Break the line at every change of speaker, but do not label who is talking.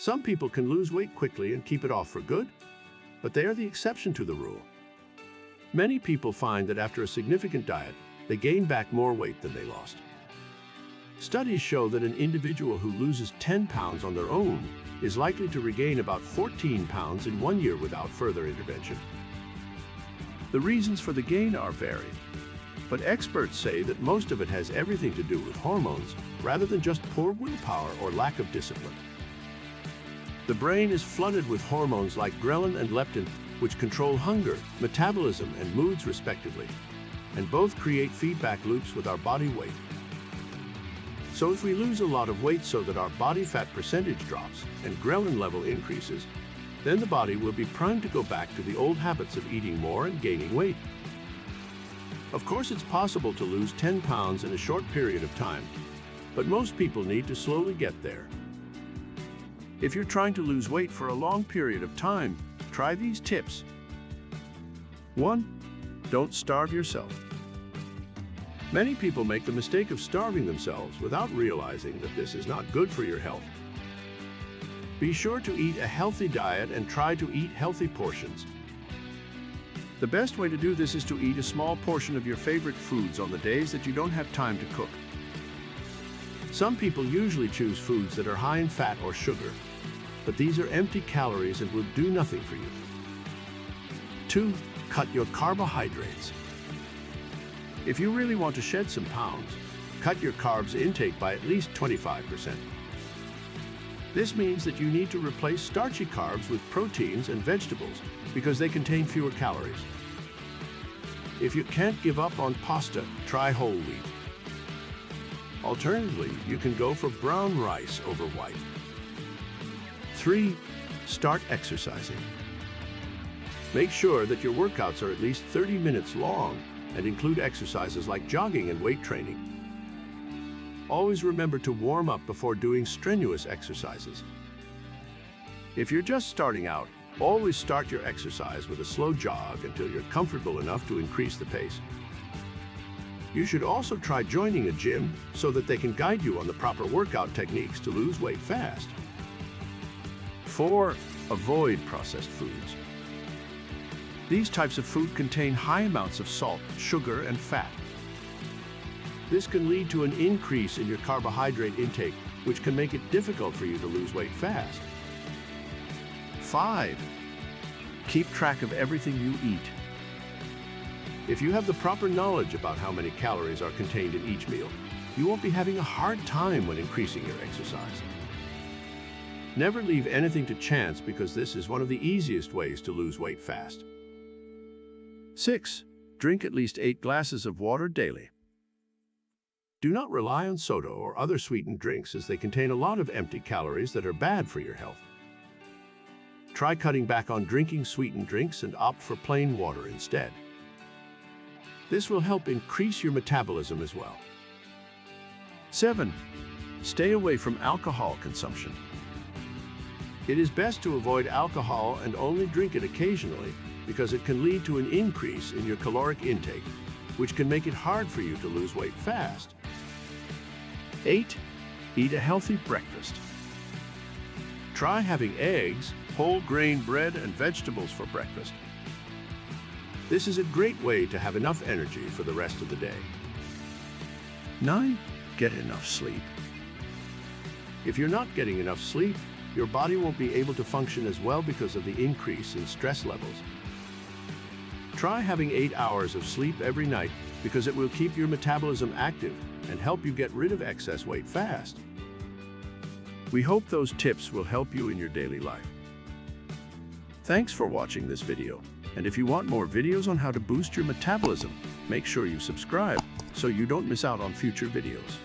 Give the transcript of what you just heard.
Some people can lose weight quickly and keep it off for good, but they are the exception to the rule. Many people find that after a significant diet, they gain back more weight than they lost. Studies show that an individual who loses 10 pounds on their own is likely to regain about 14 pounds in 1 year without further intervention. The reasons for the gain are varied, but experts say that most of it has everything to do with hormones rather than just poor willpower or lack of discipline. The brain is flooded with hormones like ghrelin and leptin, which control hunger, metabolism, and moods respectively, and both create feedback loops with our body weight. So if we lose a lot of weight so that our body fat percentage drops and ghrelin level increases, then the body will be primed to go back to the old habits of eating more and gaining weight. Of course, it's possible to lose 10 pounds in a short period of time, but most people need to slowly get there. If you're trying to lose weight for a long period of time, try these tips. 1. Don't starve yourself. Many people make the mistake of starving themselves without realizing that this is not good for your health. Be sure to eat a healthy diet and try to eat healthy portions. The best way to do this is to eat a small portion of your favorite foods on the days that you don't have time to cook. Some people usually choose foods that are high in fat or sugar, but these are empty calories and will do nothing for you. 2. Cut your carbohydrates. If you really want to shed some pounds, cut your carbs intake by at least 25%. This means that you need to replace starchy carbs with proteins and vegetables because they contain fewer calories. If you can't give up on pasta, try whole wheat. Alternatively, you can go for brown rice over white. 3. Start exercising. Make sure that your workouts are at least 30 minutes long and include exercises like jogging and weight training. Always remember to warm up before doing strenuous exercises. If you're just starting out, always start your exercise with a slow jog until you're comfortable enough to increase the pace. You should also try joining a gym so that they can guide you on the proper workout techniques to lose weight fast. 4. Avoid processed foods. These types of food contain high amounts of salt, sugar, and fat. This can lead to an increase in your carbohydrate intake, which can make it difficult for you to lose weight fast. 5. Keep track of everything you eat. If you have the proper knowledge about how many calories are contained in each meal, you won't be having a hard time when increasing your exercise. Never leave anything to chance because this is one of the easiest ways to lose weight fast. 6. Drink at least 8 glasses of water daily. Do not rely on soda or other sweetened drinks as they contain a lot of empty calories that are bad for your health. Try cutting back on drinking sweetened drinks and opt for plain water instead. This will help increase your metabolism as well. 7. Stay away from alcohol consumption. It is best to avoid alcohol and only drink it occasionally because it can lead to an increase in your caloric intake, which can make it hard for you to lose weight fast. 8. Eat a healthy breakfast. Try having eggs, whole grain bread, and vegetables for breakfast. This is a great way to have enough energy for the rest of the day. 9. Get enough sleep. If you're not getting enough sleep, your body won't be able to function as well because of the increase in stress levels. Try having 8 hours of sleep every night because it will keep your metabolism active and help you get rid of excess weight fast. We hope those tips will help you in your daily life. Thanks for watching this video, and if you want more videos on how to boost your metabolism, make sure you subscribe so you don't miss out on future videos.